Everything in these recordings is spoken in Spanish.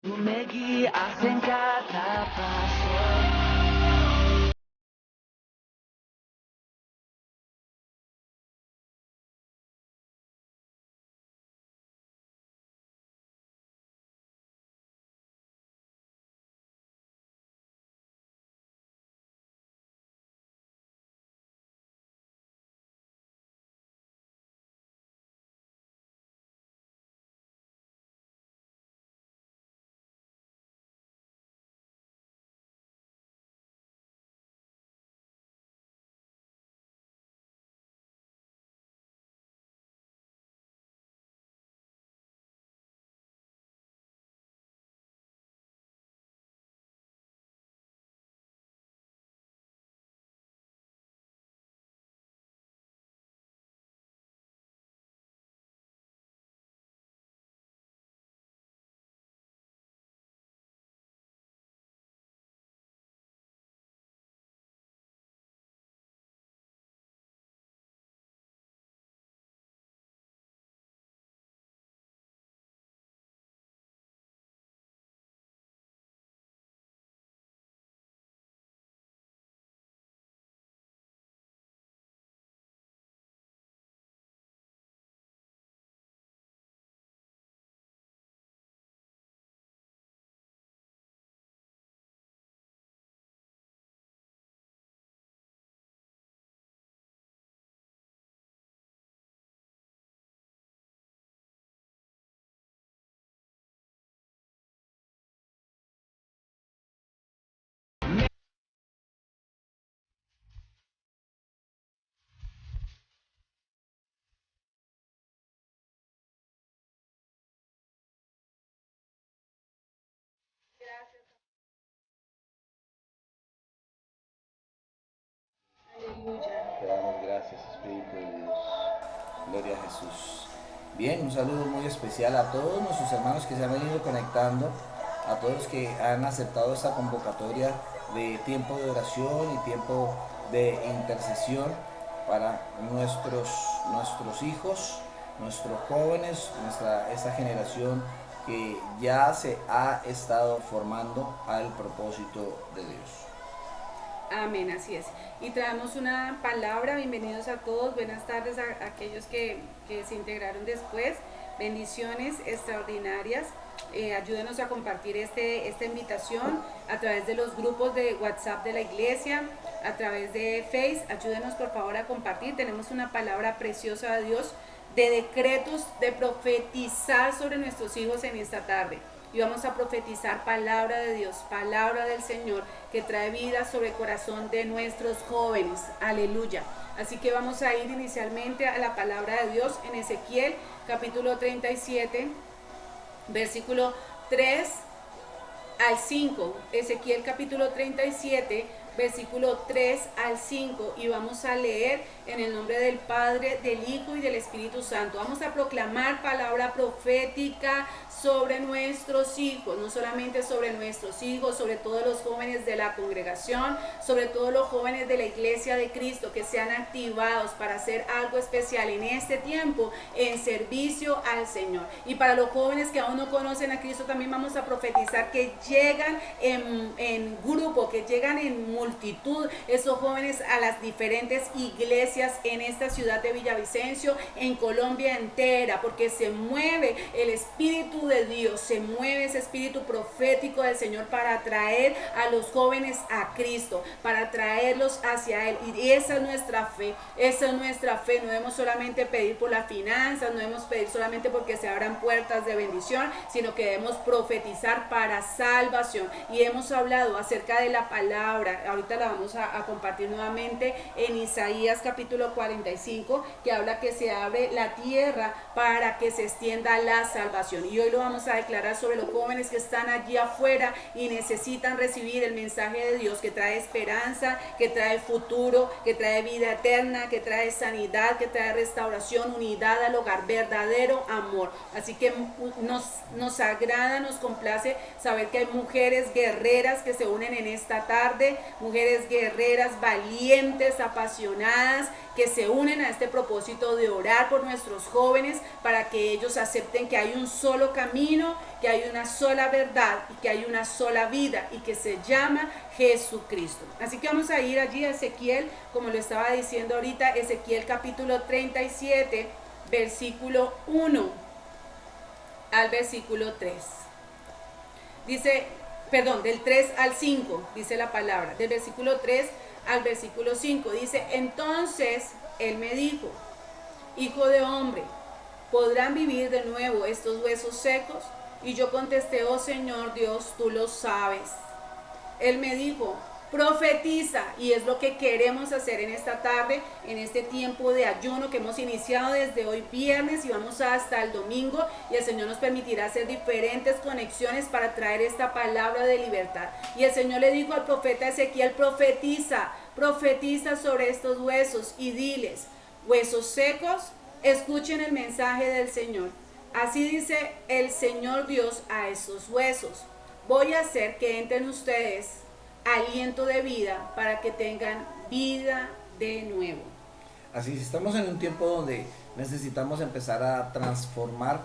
Tú me guías en cada paso. Te damos gracias, Espíritu de Dios. Gloria a Jesús. Bien, un saludo muy especial a todos nuestros hermanos que se han venido conectando, a todos los que han aceptado esta convocatoria de tiempo de oración y tiempo de intercesión para nuestros hijos, nuestros jóvenes, esta generación que ya se ha estado formando al propósito de Dios. Amén, así es. Y traemos una palabra, bienvenidos a todos, buenas tardes a aquellos que se integraron después, bendiciones extraordinarias. Ayúdenos a compartir esta invitación a través de los grupos de WhatsApp de la iglesia, a través de Face. Ayúdenos por favor a compartir. Tenemos una palabra preciosa de Dios, de decretos, de profetizar sobre nuestros hijos en esta tarde. Y vamos a profetizar palabra de Dios, palabra del Señor, que trae vida sobre el corazón de nuestros jóvenes. Aleluya. Así que vamos a ir inicialmente a la palabra de Dios en Ezequiel capítulo 37, versículo 3 al 5. Ezequiel capítulo 37, versículo 3 al 5, y vamos a leer en el nombre del Padre, del Hijo y del Espíritu Santo. Vamos a proclamar palabra profética sobre nuestros hijos, no solamente sobre nuestros hijos, sobre todos los jóvenes de la congregación, sobre todos los jóvenes de la iglesia de Cristo que sean activados para hacer algo especial en este tiempo en servicio al Señor. Y para los jóvenes que aún no conocen a Cristo, también vamos a profetizar que llegan en grupo, que llegan en multitud, esos jóvenes a las diferentes iglesias en esta ciudad de Villavicencio, en Colombia entera, porque se mueve el Espíritu de Dios, se mueve ese espíritu profético del Señor para atraer a los jóvenes a Cristo, para traerlos hacia Él. Y esa es nuestra fe, esa es nuestra fe. No debemos solamente pedir por las finanzas, no debemos pedir solamente porque se abran puertas de bendición, sino que debemos profetizar para salvación. Y hemos hablado acerca de la palabra, ahorita la vamos a compartir nuevamente en Isaías capítulo 45, que habla que se abre la tierra para que se extienda la salvación. Y hoy lo vamos a declarar sobre los jóvenes que están allí afuera y necesitan recibir el mensaje de Dios, que trae esperanza, que trae futuro, que trae vida eterna, que trae sanidad, que trae restauración, unidad al hogar, verdadero amor. Así que nos agrada, nos complace saber que hay mujeres guerreras que se unen en esta tarde, mujeres guerreras, valientes, apasionadas, que se unen a este propósito de orar por nuestros jóvenes para que ellos acepten que hay un solo camino, que hay una sola verdad y que hay una sola vida y que se llama Jesucristo. Así que vamos a ir allí a Ezequiel, como lo estaba diciendo ahorita, Ezequiel capítulo 37, versículo 1 al versículo 3. Dice, perdón, del 3 al 5, dice la palabra, del versículo 3 al versículo 5, dice, entonces él me dijo, hijo de hombre, ¿podrán vivir de nuevo estos huesos secos? Y yo contesté, oh Señor Dios, tú lo sabes. Él me dijo, profetiza, y es lo que queremos hacer en esta tarde, en este tiempo de ayuno que hemos iniciado desde hoy viernes y vamos hasta el domingo, y el Señor nos permitirá hacer diferentes conexiones para traer esta palabra de libertad. Y el Señor le dijo al profeta Ezequiel, profetiza sobre estos huesos y diles, huesos secos, escuchen el mensaje del Señor. Así dice el Señor Dios a estos huesos, voy a hacer que entren ustedes aliento de vida para que tengan vida de nuevo. Así, estamos en un tiempo donde necesitamos empezar a transformar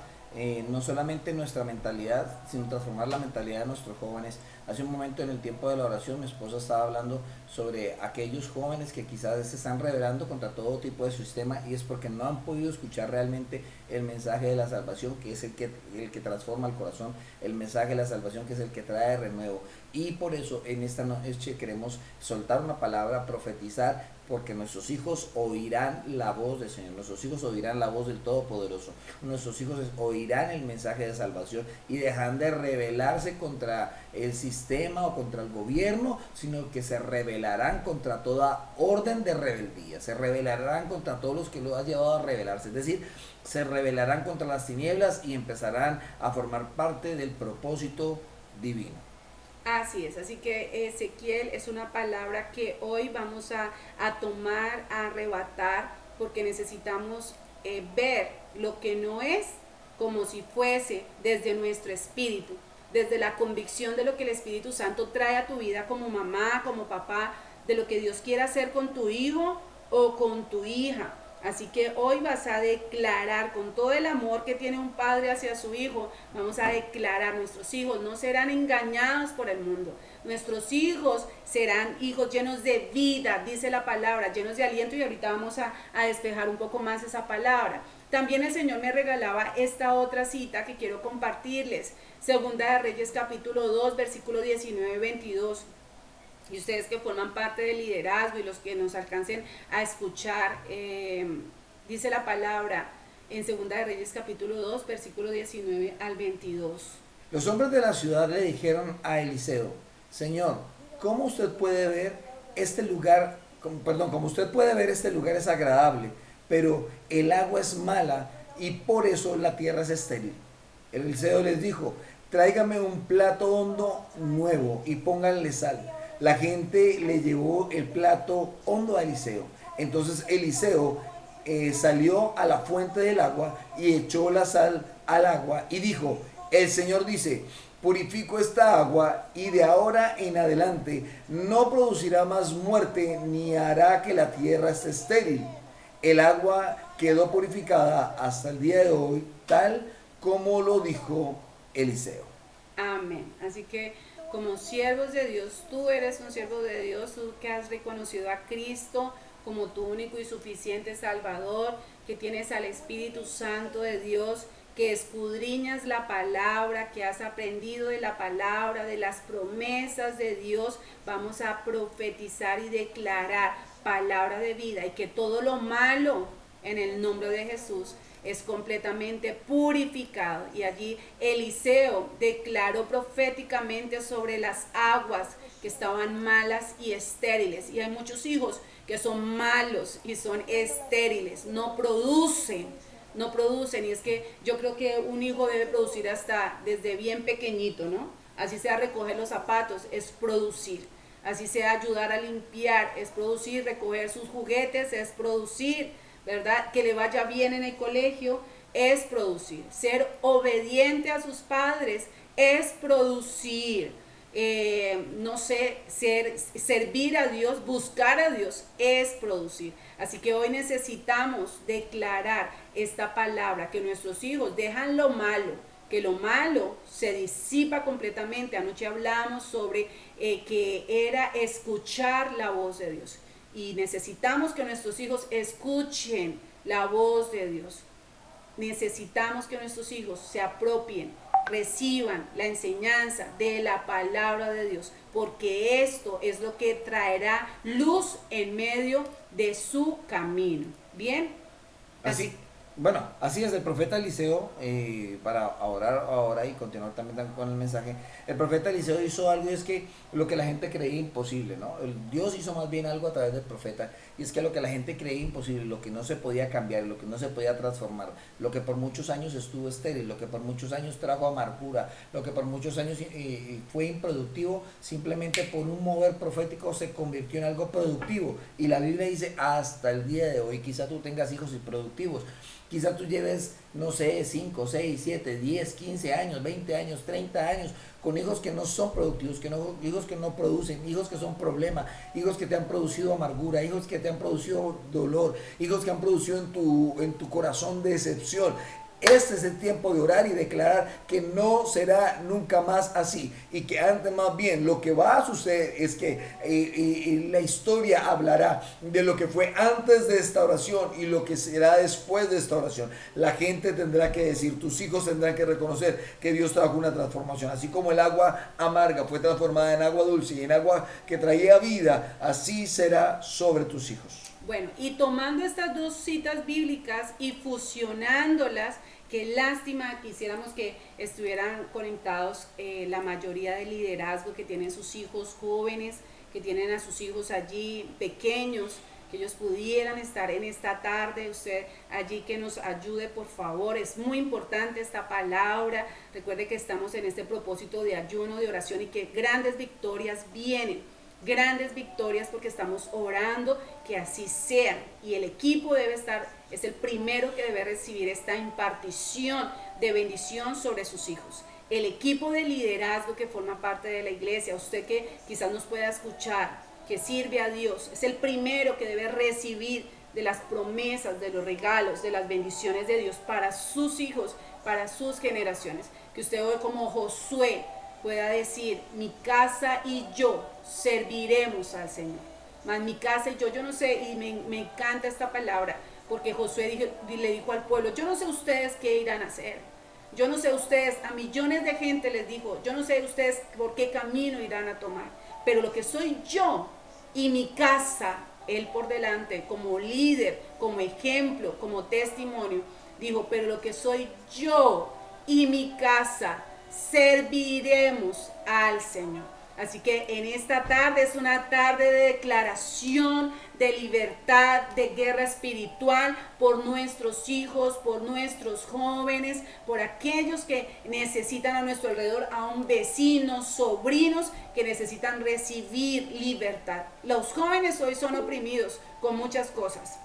no solamente nuestra mentalidad, sino transformar la mentalidad de nuestros jóvenes. Hace un momento en el tiempo de la oración mi esposa estaba hablando sobre aquellos jóvenes que quizás se están rebelando contra todo tipo de sistema, y es porque no han podido escuchar realmente el mensaje de la salvación, que es el que transforma el corazón, el mensaje de la salvación que es el que trae renuevo. Y por eso en esta noche queremos soltar una palabra, profetizar, porque nuestros hijos oirán la voz del Señor, nuestros hijos oirán la voz del Todopoderoso, nuestros hijos oirán el mensaje de salvación y dejarán de rebelarse contra el sistema o contra el gobierno, sino que se rebelarán contra toda orden de rebeldía, se rebelarán contra todos los que lo han llevado a rebelarse, es decir, se rebelarán contra las tinieblas y empezarán a formar parte del propósito divino. Así es, así que Ezequiel es una palabra que hoy vamos a tomar, a arrebatar, porque necesitamos ver lo que no es como si fuese desde nuestro espíritu, desde la convicción de lo que el Espíritu Santo trae a tu vida como mamá, como papá, de lo que Dios quiere hacer con tu hijo o con tu hija. Así que hoy vas a declarar con todo el amor que tiene un padre hacia su hijo, vamos a declarar, nuestros hijos no serán engañados por el mundo, nuestros hijos serán hijos llenos de vida, dice la palabra, llenos de aliento, y ahorita vamos a despejar un poco más esa palabra. También el Señor me regalaba esta otra cita que quiero compartirles, Segunda de Reyes capítulo 2, versículo 19-22. Y ustedes que forman parte del liderazgo y los que nos alcancen a escuchar, dice la palabra en Segunda de Reyes capítulo 2, versículo 19 al 22. Los hombres de la ciudad le dijeron a Eliseo, Señor, ¿cómo usted puede ver este lugar? Como usted puede ver, este lugar es agradable, pero el agua es mala y por eso la tierra es estéril. Eliseo les dijo, tráigame un plato hondo nuevo y pónganle sal. La gente le llevó el plato hondo a Eliseo. Entonces Eliseo salió a la fuente del agua y echó la sal al agua y dijo, el Señor dice, purifico esta agua y de ahora en adelante no producirá más muerte ni hará que la tierra esté estéril. El agua quedó purificada hasta el día de hoy, tal como lo dijo Eliseo. Amén. Así que como siervos de Dios, tú eres un siervo de Dios, tú que has reconocido a Cristo como tu único y suficiente Salvador, que tienes al Espíritu Santo de Dios, que escudriñas la palabra, que has aprendido de la palabra, de las promesas de Dios. Vamos a profetizar y declarar palabra de vida, y que todo lo malo en el nombre de Jesús es completamente purificado. Y allí Eliseo declaró proféticamente sobre las aguas que estaban malas y estériles. Y hay muchos hijos que son malos y son estériles, no producen. Y es que yo creo que un hijo debe producir hasta desde bien pequeñito, ¿no? Así sea recoger los zapatos, es producir. Así sea ayudar a limpiar, es producir. Recoger sus juguetes, es producir, ¿verdad? Que le vaya bien en el colegio, es producir. Ser obediente a sus padres es producir. no sé, servir a Dios, buscar a Dios es producir. Así que hoy necesitamos declarar esta palabra, que nuestros hijos dejan lo malo, que lo malo se disipa completamente. Anoche hablamos sobre que era escuchar la voz de Dios. Y necesitamos que nuestros hijos escuchen la voz de Dios. Necesitamos que nuestros hijos se apropien, reciban la enseñanza de la palabra de Dios, porque esto es lo que traerá luz en medio de su camino. ¿Bien? Así, bueno, así es el profeta Eliseo, para orar ahora y continuar también con el mensaje. El profeta Eliseo hizo algo, y es que lo que la gente creía imposible, ¿no? Dios hizo más bien algo a través del profeta, y es que lo que la gente creía imposible, lo que no se podía cambiar, lo que no se podía transformar, lo que por muchos años estuvo estéril, lo que por muchos años trajo amargura, lo que por muchos años fue improductivo, simplemente por un mover profético se convirtió en algo productivo. Y la Biblia dice, hasta el día de hoy, quizá tú tengas hijos improductivos. Quizá tú lleves, no sé, 5, 6, 7, 10, 15 años, 20 años, 30 años con hijos que no son productivos, hijos que no producen, hijos que son problema, hijos que te han producido amargura, hijos que te han producido dolor, hijos que han producido en tu corazón decepción. Este es el tiempo de orar y declarar que no será nunca más así, y que antes más bien lo que va a suceder es que la historia hablará de lo que fue antes de esta oración y lo que será después de esta oración. La gente tendrá que decir, tus hijos tendrán que reconocer que Dios trajo una transformación. Así como el agua amarga fue transformada en agua dulce y en agua que traía vida, así será sobre tus hijos. Bueno, y tomando estas dos citas bíblicas y fusionándolas, qué lástima, quisiéramos que estuvieran conectados la mayoría del liderazgo que tienen sus hijos jóvenes, que tienen a sus hijos allí pequeños, que ellos pudieran estar en esta tarde. Usted allí que nos ayude, por favor. Es muy importante esta palabra. Recuerde que estamos en este propósito de ayuno, de oración, y que grandes victorias vienen. Grandes victorias, porque estamos orando que así sean, y el equipo debe estar, es el primero que debe recibir esta impartición de bendición sobre sus hijos. El equipo de liderazgo que forma parte de la iglesia, usted que quizás nos pueda escuchar, que sirve a Dios, es el primero que debe recibir de las promesas, de los regalos, de las bendiciones de Dios para sus hijos, para sus generaciones. Que usted hoy, como Josué, pueda decir, mi casa y yo serviremos al Señor. Más mi casa y yo no sé, y me encanta esta palabra, porque Josué le dijo al pueblo, yo no sé ustedes qué irán a hacer, yo no sé ustedes, a millones de gente les dijo, yo no sé ustedes por qué camino irán a tomar, pero lo que soy yo y mi casa, él por delante, como líder, como ejemplo, como testimonio, dijo, pero lo que soy yo y mi casa, serviremos al Señor. Así que en esta tarde es una tarde de declaración, de libertad, de guerra espiritual por nuestros hijos, por nuestros jóvenes, por aquellos que necesitan a nuestro alrededor, aún vecinos, sobrinos que necesitan recibir libertad. Los jóvenes hoy son oprimidos con muchas cosas,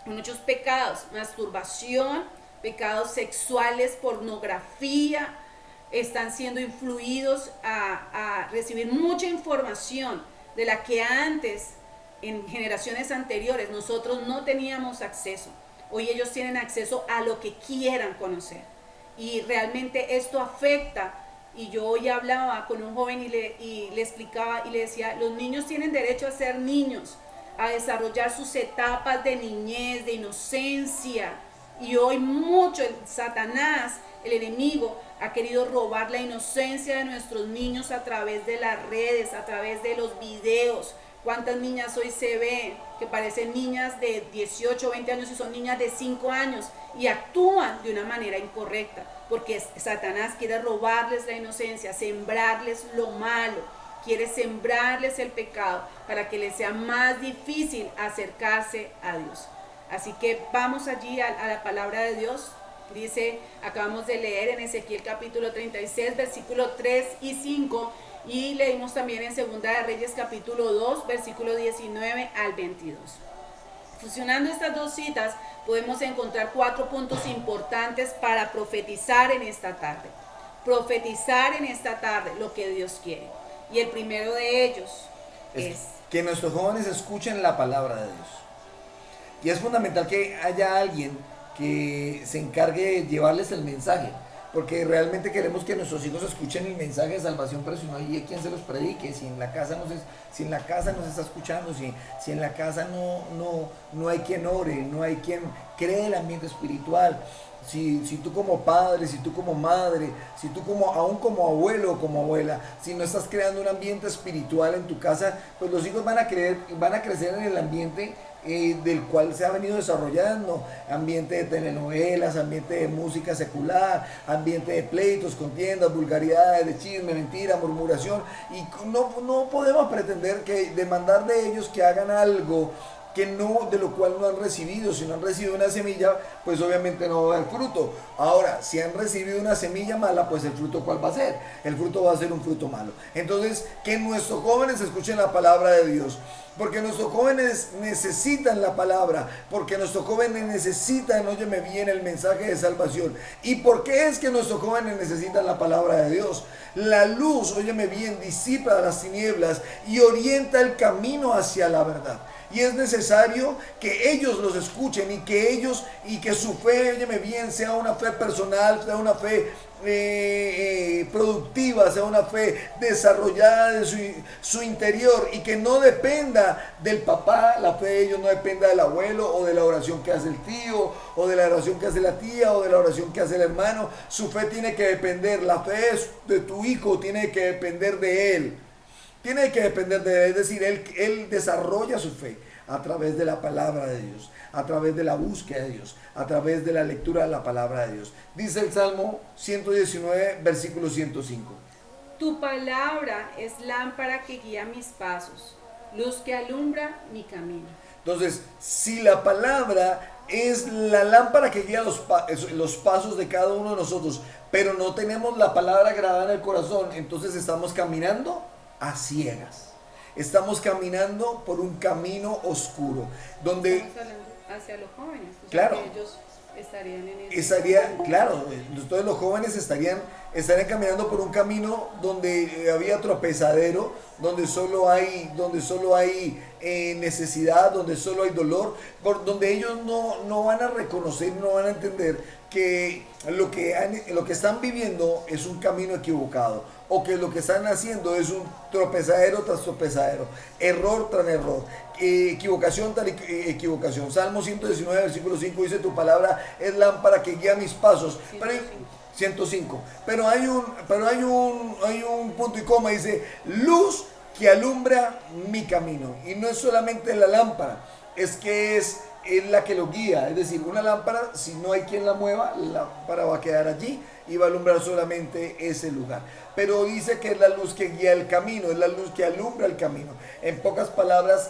con muchos pecados, masturbación, pecados sexuales, pornografía. Están siendo influidos a recibir mucha información de la que antes, en generaciones anteriores, nosotros no teníamos acceso. Hoy ellos tienen acceso a lo que quieran conocer. Y realmente esto afecta. Y yo hoy hablaba con un joven y le explicaba y le decía, los niños tienen derecho a ser niños, a desarrollar sus etapas de niñez, de inocencia. Y hoy mucho Satanás, el enemigo, ha querido robar la inocencia de nuestros niños a través de las redes, a través de los videos. ¿Cuántas niñas hoy se ven que parecen niñas de 18, 20 años y son niñas de 5 años y actúan de una manera incorrecta? Porque Satanás quiere robarles la inocencia, sembrarles lo malo, quiere sembrarles el pecado para que les sea más difícil acercarse a Dios. Así que vamos allí a la palabra de Dios. Dice, acabamos de leer en Ezequiel capítulo 36, versículo 3 y 5, y leímos también en Segunda de Reyes capítulo 2, versículo 19 al 22. Fusionando estas dos citas, podemos encontrar 4 puntos importantes para profetizar en esta tarde. Profetizar en esta tarde lo que Dios quiere. Y el primero de ellos es que nuestros jóvenes escuchen la palabra de Dios. Y es fundamental que haya alguien que se encargue de llevarles el mensaje, porque realmente queremos que nuestros hijos escuchen el mensaje de salvación, pero si no hay quien se los predique, si en la casa no se está escuchando, si en la casa no hay quien ore, no hay quien cree el ambiente espiritual. Si tú como padre, si tú como madre, si tú aún como abuelo o como abuela, si no estás creando un ambiente espiritual en tu casa, pues los hijos van a crecer en el ambiente del cual se ha venido desarrollando, ambiente de telenovelas, ambiente de música secular, ambiente de pleitos, contiendas, vulgaridades, de chisme, mentira, murmuración, y no podemos pretender demandar de ellos que hagan algo de lo cual no han recibido. Si no han recibido una semilla, pues obviamente no va a dar fruto. Ahora, si han recibido una semilla mala, pues el fruto ¿cuál va a ser? El fruto va a ser un fruto malo. Entonces, que nuestros jóvenes escuchen la palabra de Dios, porque nuestros jóvenes necesitan la palabra, porque nuestros jóvenes necesitan, óyeme bien, el mensaje de salvación. ¿Y por qué es que nuestros jóvenes necesitan la palabra de Dios? La luz, óyeme bien, disipa las tinieblas y orienta el camino hacia la verdad. Y es necesario que ellos los escuchen y que su fe, óyeme bien, sea una fe personal, sea una fe productiva, sea una fe desarrollada de su interior, y que no dependa del papá, la fe de ellos no dependa del abuelo o de la oración que hace el tío o de la oración que hace la tía o de la oración que hace el hermano. Su fe tiene que depender, la fe de tu hijo tiene que depender de él. Tiene que depender de él, es decir, él desarrolla su fe a través de la palabra de Dios, a través de la búsqueda de Dios, a través de la lectura de la palabra de Dios. Dice el Salmo 119, versículo 105. Tu palabra es lámpara que guía mis pasos, luz que alumbra mi camino. Entonces, si la palabra es la lámpara que guía los pasos de cada uno de nosotros, pero no tenemos la palabra grabada en el corazón, entonces estamos caminando a ciegas. Estamos caminando por un camino oscuro, donde estamos hablando hacia los jóvenes, claro, que ellos estarían en ese claro, entonces los jóvenes estarían caminando por un camino donde había tropezadero, donde solo hay necesidad, donde solo hay dolor, donde ellos no van a reconocer, no van a entender que lo que están viviendo es un camino equivocado, o que lo que están haciendo es un tropezadero tras tropezadero, error tras error, equivocación tras equivocación. Salmo 119, versículo 5 dice: tu palabra es lámpara que guía mis pasos. 105. Pero hay un punto y coma, dice: luz que alumbra mi camino. Y no es solamente la lámpara, es la que lo guía. Es decir, una lámpara, si no hay quien la mueva, la lámpara va a quedar allí y va a alumbrar solamente ese lugar. Pero dice que es la luz que guía el camino, es la luz que alumbra el camino. En pocas palabras,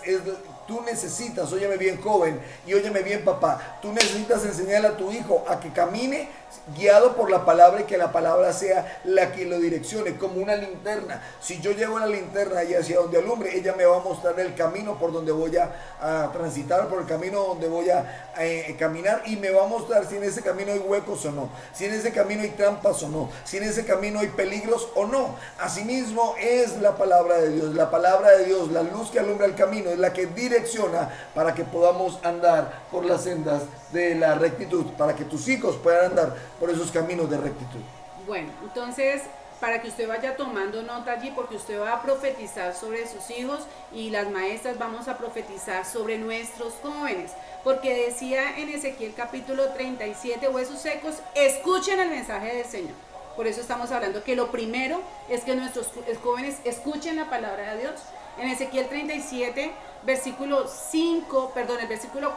tú necesitas, óyeme bien joven y óyeme bien papá, tú necesitas enseñarle a tu hijo a que camine guiado por la palabra, y que la palabra sea la que lo direccione, como una linterna. Si yo llevo la linterna y hacia donde alumbre, ella me va a mostrar el camino por donde voy a transitar, por el camino donde voy a caminar, y me va a mostrar si en ese camino hay huecos o no, si en ese camino hay trampas o no, si en ese camino hay peligros o no. Asimismo es la palabra de Dios. La palabra de Dios, la luz que alumbra el camino, es la que direcciona para que podamos andar por las sendas de la rectitud, para que tus hijos puedan andar por esos caminos de rectitud. Bueno, entonces, para que usted vaya tomando nota allí, porque usted va a profetizar sobre sus hijos, y las maestras vamos a profetizar sobre nuestros jóvenes, porque decía en Ezequiel capítulo 37, huesos secos, escuchen el mensaje del Señor. Por eso estamos hablando que lo primero es que nuestros jóvenes escuchen la palabra de Dios. En Ezequiel 37, versículo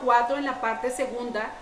4, en la parte segunda,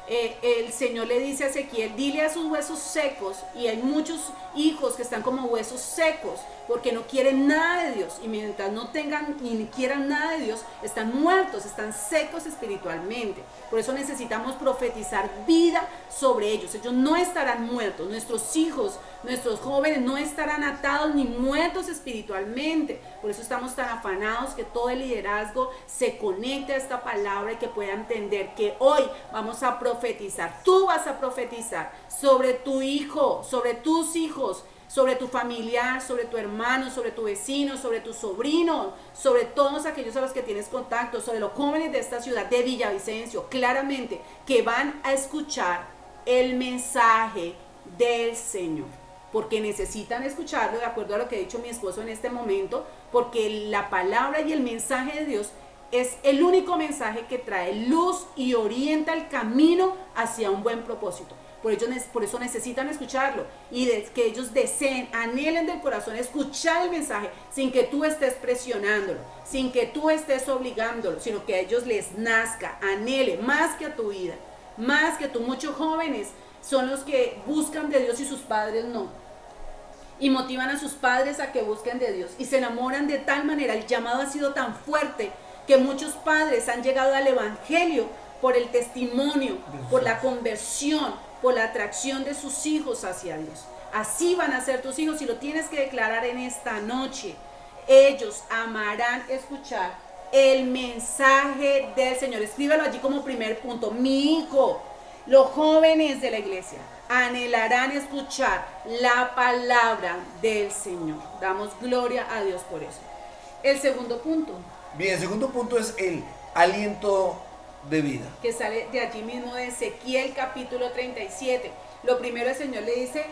el Señor le dice a Ezequiel: dile a sus huesos secos, y hay muchos hijos que están como huesos secos, porque no quieren nada de Dios, y mientras no tengan ni quieran nada de Dios, están muertos, están secos espiritualmente. Por eso necesitamos profetizar vida sobre ellos. Ellos no estarán muertos, nuestros hijos, nuestros jóvenes no estarán atados ni muertos espiritualmente. Por eso estamos tan afanados que todo el liderazgo se conecte a esta palabra, y que pueda entender que hoy vamos a profetizar. Tú vas a profetizar sobre tu hijo, sobre tus hijos, sobre tu familiar, sobre tu hermano, sobre tu vecino, sobre tu sobrino, sobre todos aquellos a los que tienes contacto, sobre los jóvenes de esta ciudad de Villavicencio, claramente, que van a escuchar el mensaje del Señor, porque necesitan escucharlo de acuerdo a lo que ha dicho mi esposo en este momento, porque la palabra y el mensaje de Dios es el único mensaje que trae luz y orienta el camino hacia un buen propósito. Por eso necesitan escucharlo y que ellos deseen, anhelen del corazón escuchar el mensaje sin que tú estés presionándolo, sin que tú estés obligándolo, sino que a ellos les nazca, anhele, más que a tu vida, más que tú. Muchos jóvenes son los que buscan de Dios y sus padres no. Y motivan a sus padres a que busquen de Dios y se enamoran de tal manera, el llamado ha sido tan fuerte que muchos padres han llegado al evangelio por el testimonio, por la conversión, por la atracción de sus hijos hacia Dios. Así van a ser tus hijos y lo tienes que declarar en esta noche. Ellos amarán escuchar el mensaje del Señor. Escríbelo allí como primer punto. Mi hijo, los jóvenes de la iglesia anhelarán escuchar la palabra del Señor. Damos gloria a Dios por eso. El segundo punto. Bien, el segundo punto es el aliento de vida, que sale de allí mismo de Ezequiel capítulo 37. Lo primero el Señor le dice,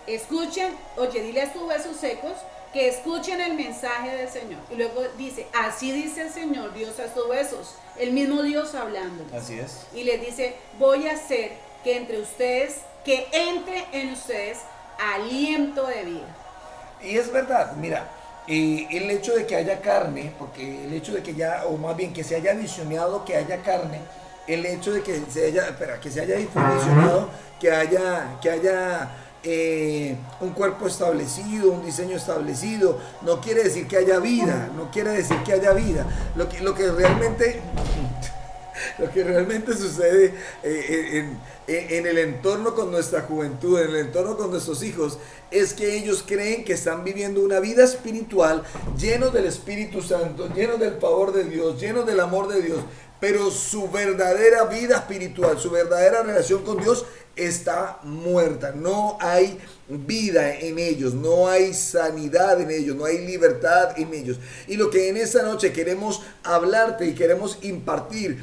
escuchen, oye, dile a tus huesos secos que escuchen el mensaje del Señor. Y luego dice, así dice el Señor Dios a tus huesos, el mismo Dios hablando. Así es. Y les dice, voy a hacer que entre ustedes, que entre en ustedes aliento de vida. Y es verdad, mira, el hecho de que haya carne, porque el hecho de que ya, o más bien que se haya visionado que haya carne, el hecho de que se haya, que se haya visionado que haya un cuerpo establecido, un diseño establecido, no quiere decir que haya vida, no quiere decir que haya vida. Lo que realmente sucede en el entorno con nuestra juventud, en el entorno con nuestros hijos, es que ellos creen que están viviendo una vida espiritual llenos del Espíritu Santo, llenos del favor de Dios, llenos del amor de Dios, pero su verdadera vida espiritual, su verdadera relación con Dios está muerta. No hay vida en ellos, no hay sanidad en ellos, no hay libertad en ellos. Y lo que en esta noche queremos hablarte y queremos impartir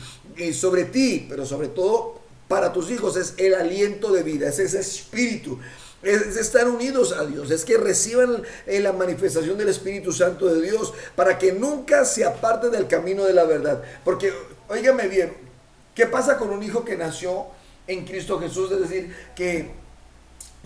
sobre ti, pero sobre todo para tus hijos, es el aliento de vida, es ese espíritu. Es estar unidos a Dios, es que reciban la manifestación del Espíritu Santo de Dios para que nunca se aparten del camino de la verdad. Porque, óigame bien, ¿qué pasa con un hijo que nació en Cristo Jesús? Es decir, que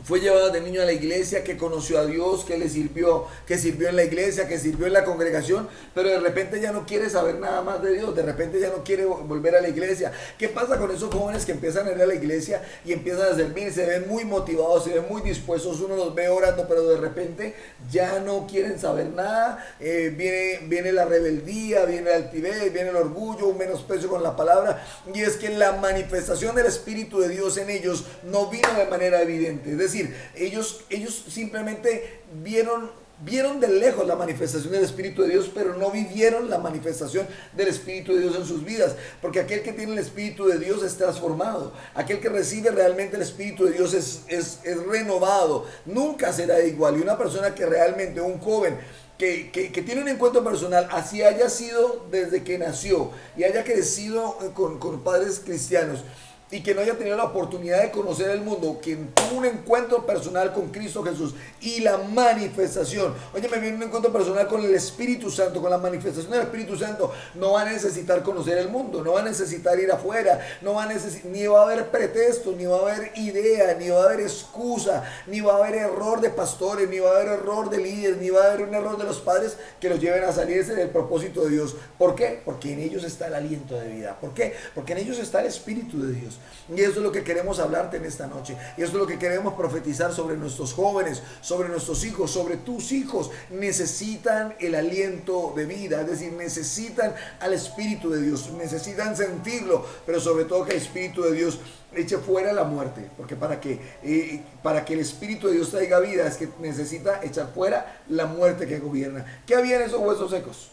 fue llevado de niño a la iglesia, que conoció a Dios, que le sirvió, que sirvió en la iglesia, que sirvió en la congregación, pero de repente ya no quiere saber nada más de Dios, de repente ya no quiere volver a la iglesia. ¿Qué pasa con esos jóvenes que empiezan a ir a la iglesia y empiezan a servir, se ven muy motivados, se ven muy dispuestos, uno los ve orando, pero de repente ya no quieren saber nada? Viene la rebeldía, viene la altivez, viene el orgullo, un menosprecio con la palabra, y es que la manifestación del Espíritu de Dios en ellos no vino de manera evidente. Es decir, ellos simplemente vieron de lejos la manifestación del Espíritu de Dios, pero no vivieron la manifestación del Espíritu de Dios en sus vidas, porque aquel que tiene el Espíritu de Dios es transformado, aquel que recibe realmente el Espíritu de Dios es renovado, nunca será igual. Y una persona que realmente, un joven que tiene un encuentro personal, así haya sido desde que nació y haya crecido con padres cristianos, y que no haya tenido la oportunidad de conocer el mundo, quien tuvo un encuentro personal con Cristo Jesús y la manifestación, oye, me viene un encuentro personal con el Espíritu Santo, con la manifestación del Espíritu Santo, no va a necesitar conocer el mundo, no va a necesitar ir afuera, ni va a haber pretexto, ni va a haber idea, ni va a haber excusa, ni va a haber error de pastores, ni va a haber error de líderes, ni va a haber un error de los padres que los lleven a salirse del propósito de Dios. ¿Por qué? Porque en ellos está el aliento de vida. ¿Por qué? Porque en ellos está el Espíritu de Dios. Y eso es lo que queremos hablarte en esta noche. Y eso es lo que queremos profetizar sobre nuestros jóvenes, sobre nuestros hijos, sobre tus hijos. Necesitan el aliento de vida, es decir, necesitan al Espíritu de Dios, necesitan sentirlo, pero sobre todo que el Espíritu de Dios eche fuera la muerte, porque para que el Espíritu de Dios traiga vida es que necesita echar fuera la muerte que gobierna. ¿Qué había en esos huesos secos?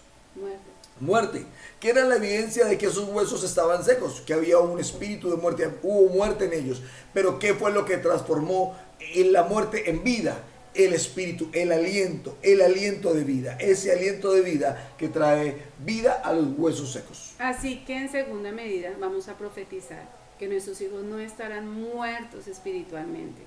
Muerte. ¿Qué era la evidencia de que esos huesos estaban secos? Que había un espíritu de muerte, hubo muerte en ellos. Pero ¿qué fue lo que transformó la muerte en vida? el espíritu, el aliento de vida, ese aliento de vida que trae vida a los huesos secos. Así que en segunda medida vamos a profetizar que nuestros hijos no estarán muertos espiritualmente,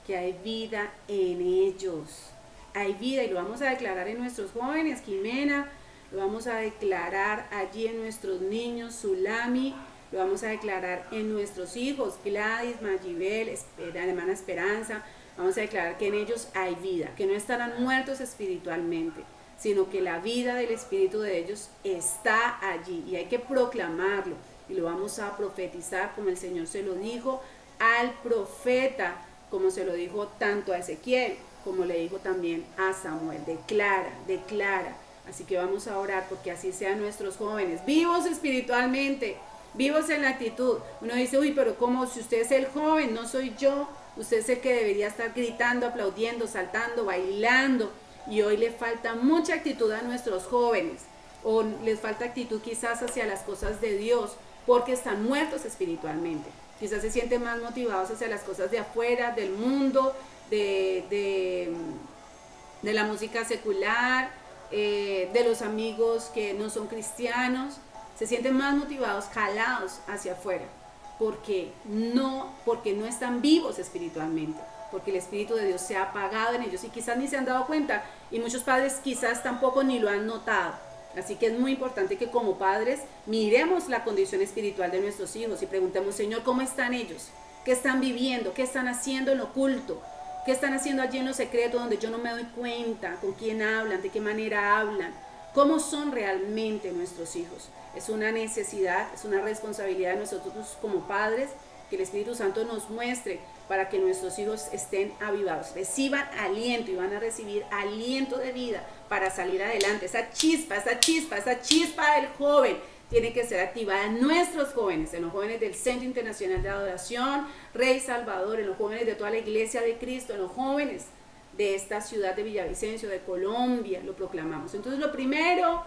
que hay vida en ellos, hay vida, y lo vamos a declarar en nuestros jóvenes, Jimena, lo vamos a declarar allí en nuestros niños, Zulami, lo vamos a declarar en nuestros hijos, Gladys, Magibel, la hermana Esperanza. Vamos a declarar que en ellos hay vida, que no estarán muertos espiritualmente, sino que la vida del espíritu de ellos está allí y hay que proclamarlo y lo vamos a profetizar como el Señor se lo dijo al profeta, como se lo dijo tanto a Ezequiel, como le dijo también a Samuel. Declara, declara. Así que vamos a orar porque así sean nuestros jóvenes, vivos espiritualmente, vivos en la actitud. Uno dice, uy, pero como si usted es el joven, no soy yo. Usted es el que debería estar gritando, aplaudiendo, saltando, bailando. Y hoy le falta mucha actitud a nuestros jóvenes. O les falta actitud quizás hacia las cosas de Dios, porque están muertos espiritualmente. Quizás se sienten más motivados hacia las cosas de afuera, del mundo, de la música secular, de los amigos que no son cristianos. Se sienten más motivados, jalados hacia afuera. Porque no están vivos espiritualmente, porque el Espíritu de Dios se ha apagado en ellos y quizás ni se han dado cuenta, y muchos padres quizás tampoco ni lo han notado. Así que es muy importante que como padres miremos la condición espiritual de nuestros hijos y preguntemos, Señor, ¿cómo están ellos? ¿Qué están viviendo? ¿Qué están haciendo en lo oculto? ¿Qué están haciendo allí en lo secreto donde yo no me doy cuenta? ¿Con quién hablan? ¿De qué manera hablan? ¿Cómo son realmente nuestros hijos? Es una necesidad, es una responsabilidad de nosotros como padres que el Espíritu Santo nos muestre para que nuestros hijos estén avivados, reciban aliento y van a recibir aliento de vida para salir adelante. Esa chispa del joven tiene que ser activada en nuestros jóvenes, en los jóvenes del Centro Internacional de Adoración, Rey Salvador, en los jóvenes de toda la Iglesia de Cristo, en los jóvenes de esta ciudad de Villavicencio, de Colombia, lo proclamamos. Entonces lo primero,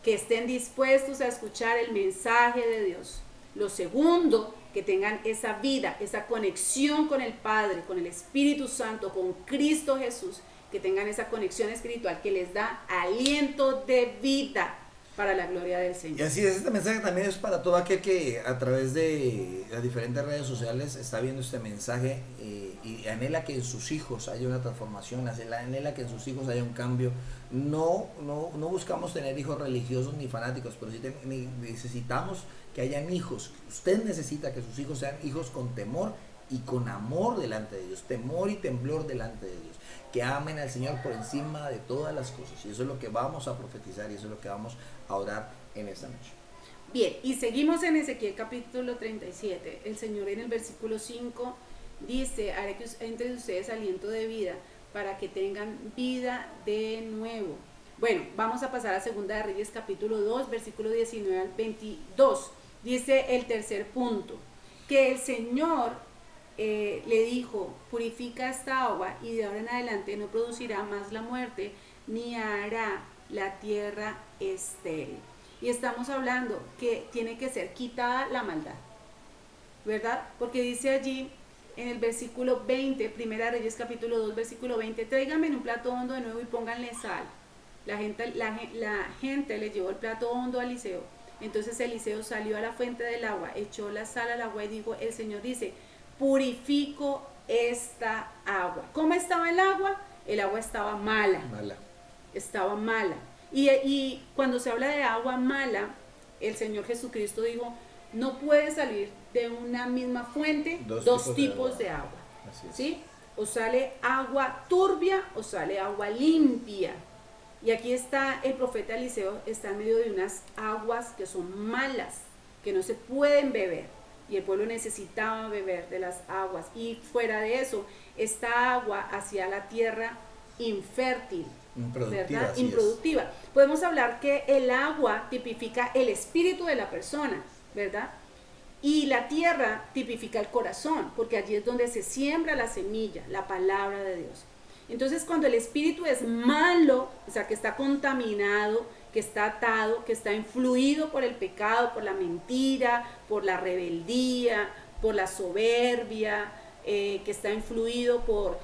que estén dispuestos a escuchar el mensaje de Dios. Lo segundo, que tengan esa vida, esa conexión con el Padre, con el Espíritu Santo, con Cristo Jesús, que tengan esa conexión espiritual que les da aliento de vida para la gloria del Señor. Y así es, este mensaje también es para todo aquel que a través de las diferentes redes sociales está viendo este mensaje y anhela que en sus hijos haya una transformación, anhela que en sus hijos haya un cambio. No buscamos tener hijos religiosos ni fanáticos, pero sí necesitamos que hayan hijos. Usted necesita que sus hijos sean hijos con temor y con amor delante de Dios, temor y temblor delante de Dios, que amen al Señor por encima de todas las cosas. Y eso es lo que vamos a profetizar y eso es lo que vamos a orar en esta noche. Bien, y seguimos en Ezequiel capítulo 37. El Señor en el versículo 5 dice, haré que entre ustedes aliento de vida para que tengan vida de nuevo. Bueno, vamos a pasar a Segunda de Reyes capítulo 2, versículo 19 al 22. Dice el tercer punto, que el Señor le dijo, purifica esta agua y de ahora en adelante no producirá más la muerte, ni hará la tierra estéril. Y estamos hablando que tiene que ser quitada la maldad, ¿verdad? Porque dice allí en el versículo 20, Primera de Reyes capítulo 2, versículo 20, tráiganme en un plato hondo de nuevo y pónganle sal. La gente le llevó el plato hondo a Eliseo. Entonces Eliseo salió a la fuente del agua, echó la sal al agua y dijo, el Señor dice, purifico esta agua. ¿Cómo estaba el agua? El agua estaba mala. Estaba mala. Y cuando se habla de agua mala, el Señor Jesucristo dijo, no puede salir de una misma fuente dos tipos de agua. ¿Sí? O sale agua turbia o sale agua limpia. Y aquí está el profeta Eliseo, está en medio de unas aguas que son malas, que no se pueden beber. Y el pueblo necesitaba beber de las aguas. Y fuera de eso, esta agua hacía la tierra infértil, ¿verdad? Improductiva. Podemos hablar que el agua tipifica el espíritu de la persona, ¿verdad? Y la tierra tipifica el corazón, porque allí es donde se siembra la semilla, la palabra de Dios. Entonces, cuando el espíritu es malo, o sea, que está contaminado, que está atado, que está influido por el pecado, por la mentira, por la rebeldía, por la soberbia, que está influido por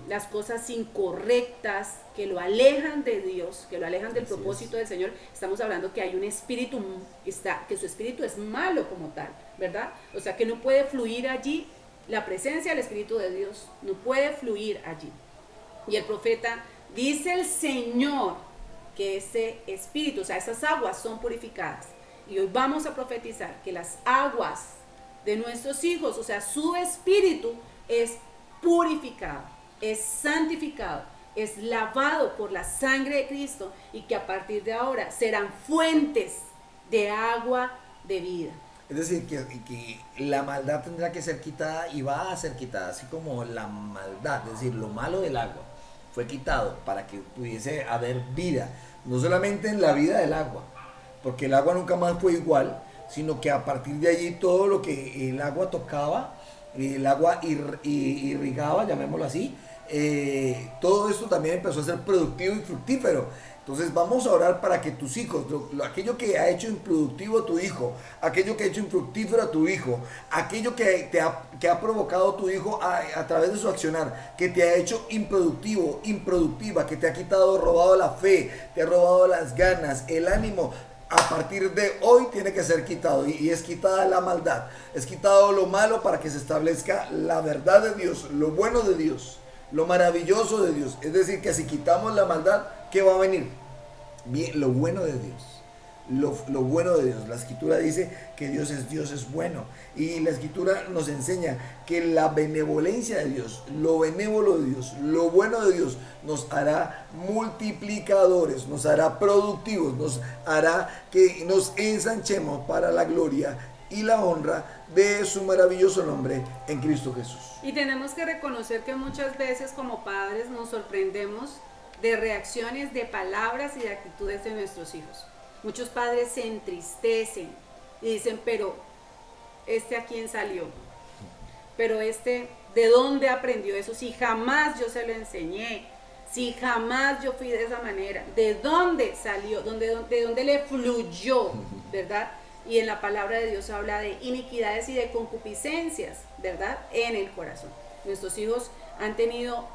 las cosas incorrectas que lo alejan de Dios, que lo alejan del propósito del Señor. Estamos hablando que hay un espíritu, que su espíritu es malo como tal, ¿verdad? O sea que no puede fluir allí la presencia del Espíritu de Dios, no puede fluir allí. Y el profeta dice: el Señor, que ese espíritu, o sea, esas aguas son purificadas. Y hoy vamos a profetizar que las aguas de nuestros hijos, o sea, su espíritu es purificado, es santificado, es lavado por la sangre de Cristo, y que a partir de ahora serán fuentes de agua de vida. Es decir, que la maldad tendrá que ser quitada y va a ser quitada, así como la maldad, es decir, lo malo del agua fue quitado para que pudiese haber vida, no solamente en la vida del agua, porque el agua nunca más fue igual, sino que a partir de allí todo lo que el agua tocaba, el agua irrigaba, llamémoslo así, todo esto también empezó a ser productivo y fructífero. Entonces vamos a orar para que tus hijos, aquello que ha hecho improductivo a tu hijo, aquello que ha hecho infructífero a tu hijo, aquello que ha provocado tu hijo a través de su accionar, que te ha hecho improductivo, improductiva, que te ha robado la fe, te ha robado las ganas, el ánimo, a partir de hoy tiene que ser quitado, y es quitada la maldad, es quitado lo malo para que se establezca la verdad de Dios, lo bueno de Dios, lo maravilloso de Dios. Es decir, que si quitamos la maldad, ¿qué va a venir? Bien, lo bueno de Dios. Lo bueno de Dios. La Escritura dice que Dios es bueno. Y la Escritura nos enseña que la benevolencia de Dios, lo benévolo de Dios, lo bueno de Dios nos hará multiplicadores, nos hará productivos, nos hará que nos ensanchemos para la gloria y la honra de su maravilloso nombre en Cristo Jesús. Y tenemos que reconocer que muchas veces como padres nos sorprendemos de reacciones, de palabras y de actitudes de nuestros hijos. Muchos padres se entristecen y dicen: pero ¿a quién salió? Pero ¿de dónde aprendió eso? Si jamás yo se lo enseñé, si jamás yo fui de esa manera, ¿de dónde salió? ¿De dónde le fluyó? ¿Verdad? Y en la palabra de Dios habla de iniquidades y de concupiscencias, ¿verdad? En el corazón. Nuestros hijos han tenido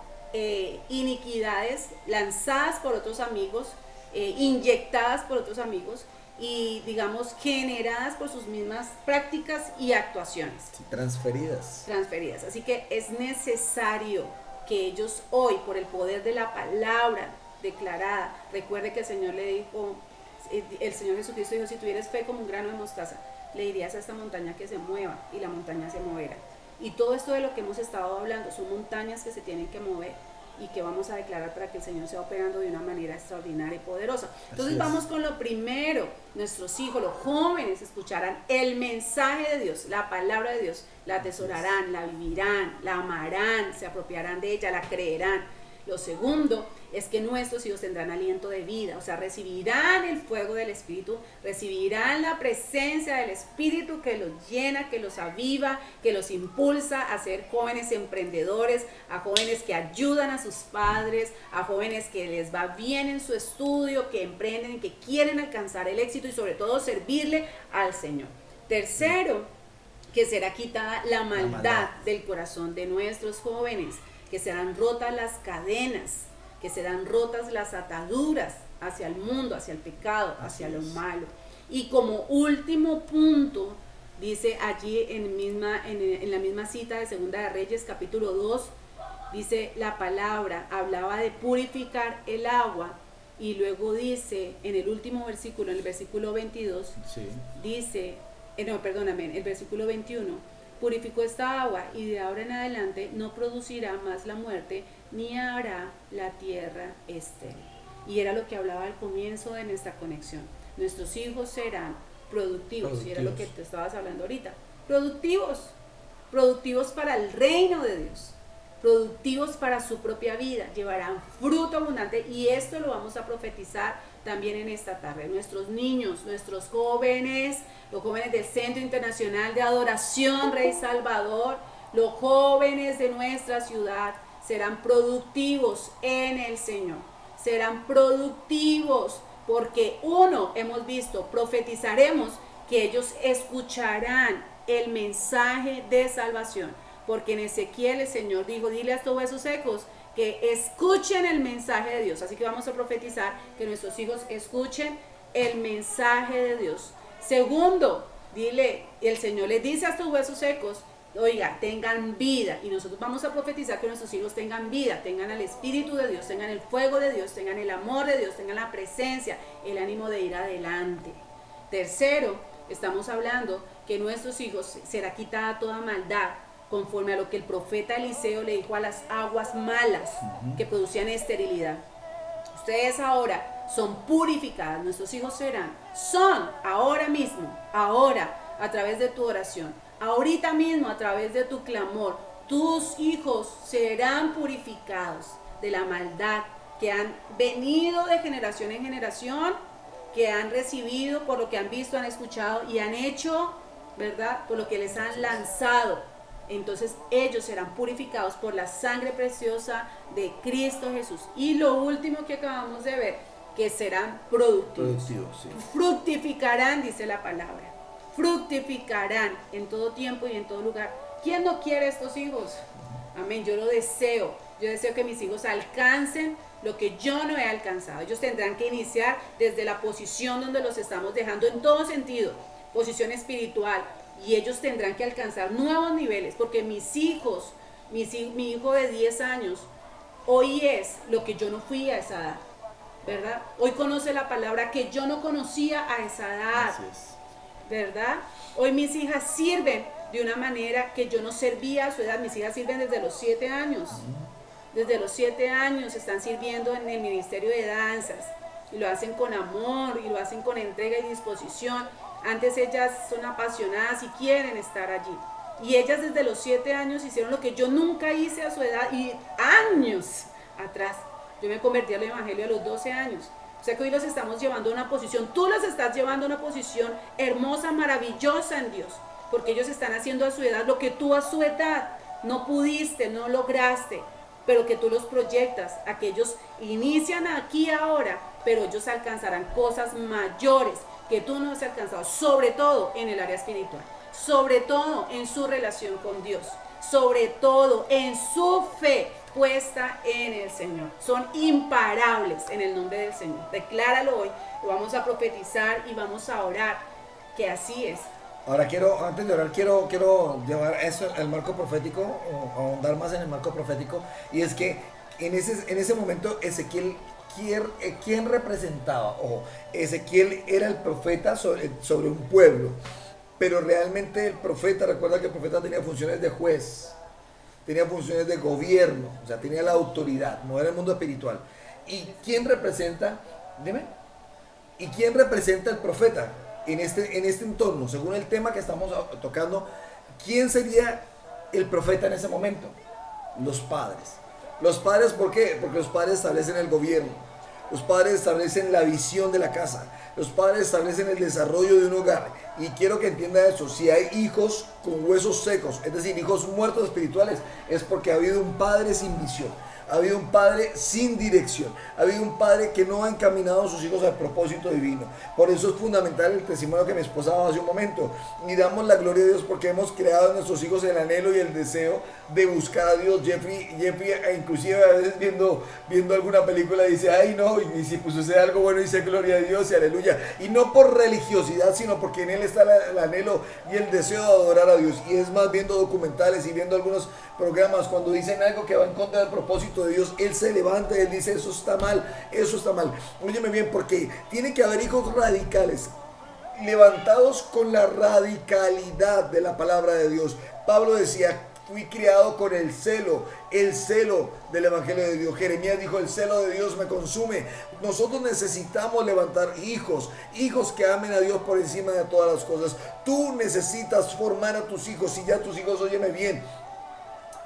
iniquidades lanzadas por otros amigos, inyectadas por otros amigos y, digamos, generadas por sus mismas prácticas y actuaciones. Sí, transferidas. Así que es necesario que ellos hoy, por el poder de la palabra declarada, recuerde que el Señor le dijo, el Señor Jesucristo dijo: si tuvieras fe como un grano de mostaza, le dirías a esta montaña que se mueva, y la montaña se moverá. Y todo esto de lo que hemos estado hablando son montañas que se tienen que mover y que vamos a declarar para que el Señor sea operando de una manera extraordinaria y poderosa. Entonces vamos con lo primero. Nuestros hijos, los jóvenes, escucharán el mensaje de Dios, la palabra de Dios, la atesorarán, la vivirán, la amarán, se apropiarán de ella, la creerán. Lo segundo es que nuestros hijos tendrán aliento de vida, o sea, recibirán el fuego del Espíritu, recibirán la presencia del Espíritu que los llena, que los aviva, que los impulsa a ser jóvenes emprendedores, a jóvenes que ayudan a sus padres, a jóvenes que les va bien en su estudio, que emprenden, que quieren alcanzar el éxito y sobre todo servirle al Señor. Tercero, que será quitada la maldad del corazón de nuestros jóvenes, que serán rotas las cadenas, que serán rotas las ataduras hacia el mundo, hacia el pecado, hacia lo malo. Y como último punto, dice allí en la misma cita de Segunda de Reyes, capítulo 2, dice la palabra, hablaba de purificar el agua, y luego dice en el último versículo, en el versículo 22, dice, en el versículo 21, purificó esta agua y de ahora en adelante no producirá más la muerte ni hará la tierra estéril. Y era lo que hablaba al comienzo de nuestra conexión. Nuestros hijos serán productivos. Y era lo que te estabas hablando ahorita. Productivos para el reino de Dios, productivos para su propia vida, llevarán fruto abundante, y esto lo vamos a profetizar también en esta tarde. Nuestros niños, nuestros jóvenes, los jóvenes del Centro Internacional de Adoración Rey Salvador, los jóvenes de nuestra ciudad serán productivos en el Señor, serán productivos porque hemos visto, profetizaremos que ellos escucharán el mensaje de salvación, porque en Ezequiel el Señor dijo, dile a estos huesos secos que escuchen el mensaje de Dios. Así que vamos a profetizar que nuestros hijos escuchen el mensaje de Dios. Segundo, dile, el Señor le dice a estos huesos secos, oiga, tengan vida. Y nosotros vamos a profetizar que nuestros hijos tengan vida, tengan el Espíritu de Dios, tengan el fuego de Dios, tengan el amor de Dios, tengan la presencia, el ánimo de ir adelante. Tercero, estamos hablando que nuestros hijos será quitada toda maldad, conforme a lo que el profeta Eliseo le dijo a las aguas malas que producían esterilidad. Ustedes ahora son purificadas, nuestros hijos son ahora mismo, ahora, a través de tu oración, ahorita mismo a través de tu clamor, tus hijos serán purificados de la maldad que han venido de generación en generación, que han recibido por lo que han visto, han escuchado y han hecho, ¿verdad? Por lo que les han lanzado. Entonces ellos serán purificados por la sangre preciosa de Cristo Jesús. Y lo último que acabamos de ver, que serán productivos. Sí. Fructificarán, dice la palabra. Fructificarán en todo tiempo y en todo lugar. ¿Quién no quiere estos hijos? Amén, yo lo deseo. Yo deseo que mis hijos alcancen lo que yo no he alcanzado. Ellos tendrán que iniciar desde la posición donde los estamos dejando en todo sentido. Posición espiritual. Y ellos tendrán que alcanzar nuevos niveles, porque mis hijos, mi hijo de 10 años, hoy es lo que yo no fui a esa edad, ¿verdad? Hoy conoce la palabra que yo no conocía a esa edad, ¿verdad? Hoy mis hijas sirven de una manera que yo no servía a su edad. Mis hijas sirven desde los 7 años. Desde los 7 años están sirviendo en el ministerio de danzas, y lo hacen con amor, y lo hacen con entrega y disposición. Antes ellas son apasionadas y quieren estar allí. Y ellas desde los 7 años hicieron lo que yo nunca hice a su edad y años atrás. Yo me convertí al evangelio a los 12 años. O sea que hoy los estamos llevando a una posición, tú los estás llevando a una posición hermosa, maravillosa en Dios. Porque ellos están haciendo a su edad lo que tú a su edad no pudiste, no lograste, pero que tú los proyectas a que ellos inician aquí ahora, pero ellos alcanzarán cosas mayores que tú no has alcanzado, sobre todo en el área espiritual, sobre todo en su relación con Dios, sobre todo en su fe puesta en el Señor. Son imparables en el nombre del Señor. Decláralo hoy, lo vamos a profetizar y vamos a orar, que así es. Ahora antes de orar, quiero llevar eso al marco profético, o ahondar más en el marco profético, y es que en ese momento Ezequiel, ¿quién representaba? Ojo, Ezequiel era el profeta sobre un pueblo, pero realmente el profeta, recuerda que el profeta tenía funciones de juez, tenía funciones de gobierno, o sea, tenía la autoridad, no era el mundo espiritual. ¿Y quién representa? Dime. ¿Y quién representa el profeta en este entorno? Según el tema que estamos tocando, ¿quién sería el profeta en ese momento? Los padres. Los padres, ¿por qué? Porque los padres establecen el gobierno, los padres establecen la visión de la casa, los padres establecen el desarrollo de un hogar. Y quiero que entienda eso: si hay hijos con huesos secos, es decir, hijos muertos espirituales, es porque ha habido un padre sin visión, ha habido un padre sin dirección, ha habido un padre que no ha encaminado a sus hijos al propósito divino. Por eso es fundamental el testimonio que mi esposa daba hace un momento, y damos la gloria a Dios porque hemos creado en nuestros hijos el anhelo y el deseo de buscar a Dios. Jeffrey inclusive a veces viendo alguna película dice, ay no, y si sucede algo bueno dice gloria a Dios y aleluya, y no por religiosidad, sino porque en él está el anhelo y el deseo de adorar a Dios. Y es más, viendo documentales y viendo algunos programas, cuando dicen algo que va en contra del propósito de Dios, él se levanta y él dice, eso está mal, eso está mal. Óyeme bien, porque tiene que haber hijos radicales, levantados con la radicalidad de la palabra de Dios. Pablo decía, fui criado con el celo del evangelio de Dios. Jeremías dijo, el celo de Dios me consume. Nosotros necesitamos levantar hijos que amen a Dios por encima de todas las cosas. Tú necesitas formar a tus hijos. Si ya tus hijos, óyeme bien,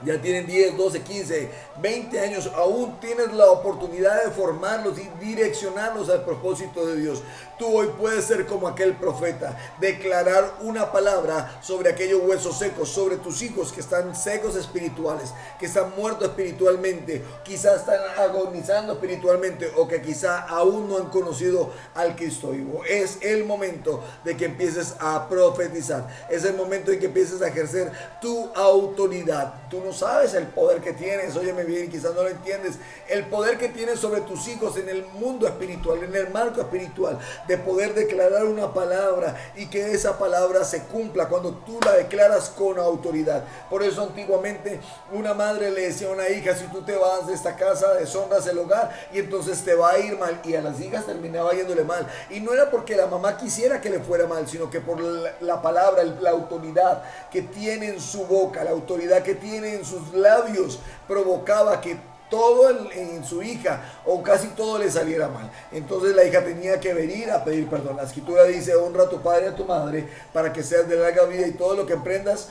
Ya tienen 10, 12, 15, 20 años, aún tienes la oportunidad de formarlos y direccionarlos al propósito de Dios. Tú hoy puedes ser como aquel profeta, declarar una palabra sobre aquellos huesos secos, sobre tus hijos que están secos espirituales, que están muertos espiritualmente, quizás están agonizando espiritualmente o que quizá aún no han conocido al Cristo vivo. Es el momento de que empieces a profetizar, es el momento de que empieces a ejercer tu autoridad. Tú no sabes el poder que tienes, óyeme bien, quizás no lo entiendes, el poder que tienes sobre tus hijos en el mundo espiritual, en el marco espiritual, de poder declarar una palabra y que esa palabra se cumpla cuando tú la declaras con autoridad. Por eso antiguamente una madre le decía a una hija: si tú te vas de esta casa, deshonras el hogar y entonces te va a ir mal, y a las hijas terminaba yéndole mal, y no era porque la mamá quisiera que le fuera mal, sino que por la palabra, la autoridad que tiene en su boca, la autoridad que tiene en sus labios, provocaba que todo en su hija o casi todo le saliera mal. Entonces la hija tenía que venir a pedir perdón. La escritura dice: honra a tu padre y a tu madre para que seas de larga vida y todo lo que emprendas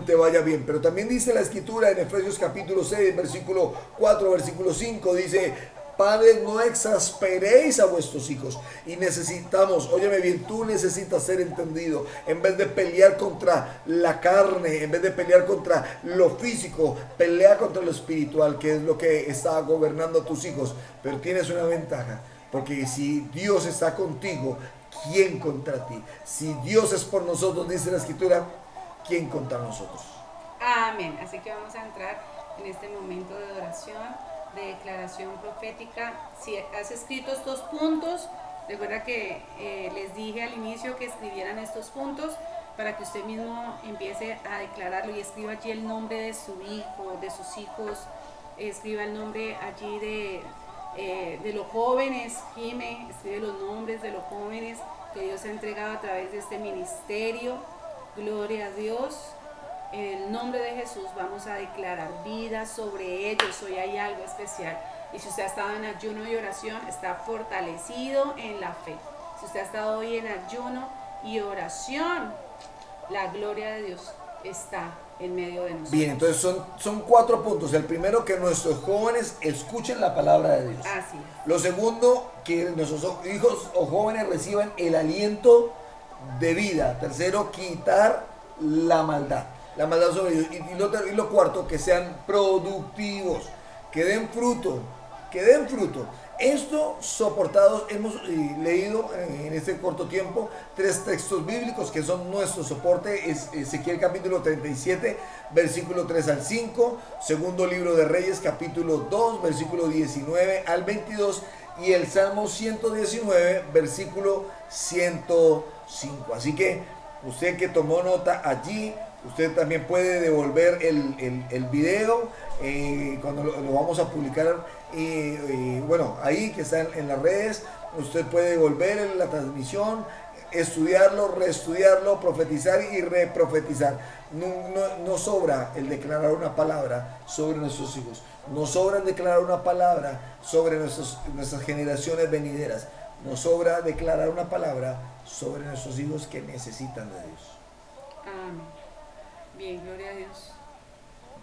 te vaya bien. Pero también dice la escritura en Efesios capítulo 6 versículo 4 versículo 5, dice: padres, no exasperéis a vuestros hijos. Y necesitamos, óyeme bien, tú necesitas ser entendido. En vez de pelear contra la carne, en vez de pelear contra lo físico, pelea contra lo espiritual, que es lo que está gobernando a tus hijos. Pero tienes una ventaja, porque si Dios está contigo, ¿quién contra ti? Si Dios es por nosotros, dice la escritura, ¿quién contra nosotros? Amén. Así que vamos a entrar en este momento de oración, de declaración profética. Si has escrito estos puntos, recuerda que les dije al inicio que escribieran estos puntos para que usted mismo empiece a declararlo, y escriba allí el nombre de su hijo, de sus hijos, escriba el nombre allí de los jóvenes. Jime, escribe los nombres de los jóvenes que Dios ha entregado a través de este ministerio. Gloria a Dios. En el nombre de Jesús vamos a declarar vida sobre ellos. Hoy hay algo especial. Y si usted ha estado en ayuno y oración, está fortalecido en la fe. Si usted ha estado hoy en ayuno y oración, la gloria de Dios está en medio de nosotros. Bien, entonces son 4 puntos. El primero, que nuestros jóvenes escuchen la palabra de Dios. Así es. Lo segundo, que nuestros hijos o jóvenes reciban el aliento de vida. Tercero, quitar la maldad sobre ellos. Y lo cuarto, que sean productivos, que den fruto. Esto soportados, hemos leído en este corto tiempo 3 textos bíblicos que son nuestro soporte. Es Ezequiel capítulo 37 versículo 3 al 5, segundo libro de Reyes capítulo 2 versículo 19 al 22 y el Salmo 119 versículo 105. Así que usted que tomó nota allí, usted también puede devolver el video cuando lo vamos a publicar. Bueno, ahí que está en las redes, usted puede devolver la transmisión, estudiarlo, reestudiarlo, profetizar y reprofetizar. No sobra el declarar una palabra sobre nuestros hijos. No sobra el declarar una palabra sobre nuestras generaciones venideras. Nos sobra declarar una palabra sobre nuestros hijos que necesitan de Dios. Amén. Bien, gloria a Dios.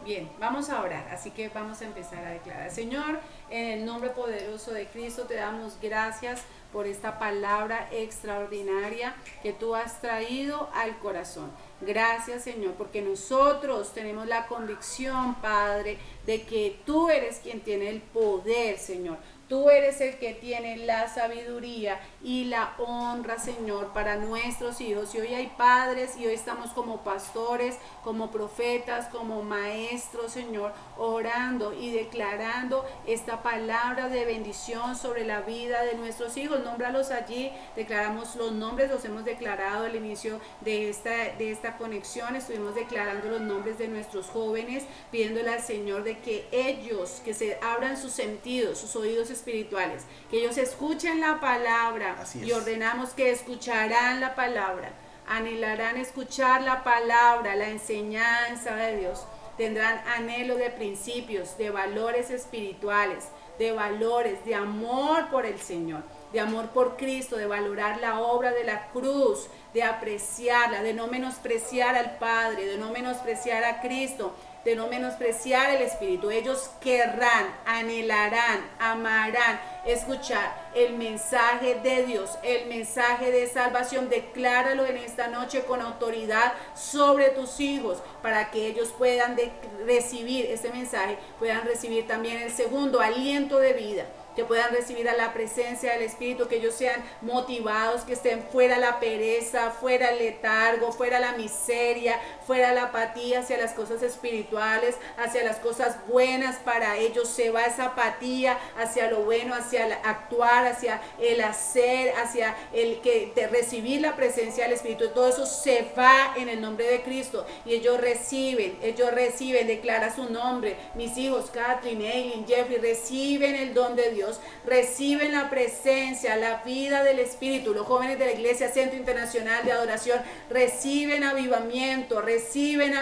Bien, vamos a orar, así que vamos a empezar a declarar. Señor, en el nombre poderoso de Cristo te damos gracias por esta palabra extraordinaria que tú has traído al corazón. Gracias, Señor, porque nosotros tenemos la convicción, Padre, de que tú eres quien tiene el poder, Señor. Tú eres el que tiene la sabiduría y la honra, Señor, para nuestros hijos. Y hoy hay padres y hoy estamos como pastores, como profetas, como maestros, Señor, orando y declarando esta palabra de bendición sobre la vida de nuestros hijos. Nómbralos allí, declaramos los nombres, los hemos declarado al inicio de esta conexión. Estuvimos declarando los nombres de nuestros jóvenes, pidiéndole al Señor de que ellos, que se abran sus sentidos, sus oídos espirituales, que ellos escuchen la palabra. Y ordenamos que escucharán la palabra, anhelarán escuchar la palabra, la enseñanza de Dios. Tendrán anhelo de principios, de valores espirituales, de valores, de amor por el Señor, de amor por Cristo, de valorar la obra de la cruz, de apreciarla, de no menospreciar al Padre, de no menospreciar a Cristo. de no menospreciar el Espíritu. Ellos querrán, anhelarán, amarán escuchar el mensaje de Dios, el mensaje de salvación. Decláralo en esta noche con autoridad sobre tus hijos, para que ellos puedan recibir ese mensaje, puedan recibir también el segundo aliento de vida, que puedan recibir a la presencia del Espíritu, que ellos sean motivados, que estén fuera la pereza, fuera el letargo, fuera la miseria, fuera la apatía hacia las cosas espirituales, hacia las cosas buenas. Para ellos se va esa apatía hacia lo bueno, hacia el actuar, hacia el hacer, hacia el que de recibir la presencia del Espíritu. Todo eso se va en el nombre de Cristo, y ellos reciben, declara su nombre. Mis hijos, Catherine, Eileen, Jeffrey, reciben el don de Dios, reciben la presencia, la vida del Espíritu. Los jóvenes de la Iglesia Centro Internacional de Adoración reciben avivamiento, reciben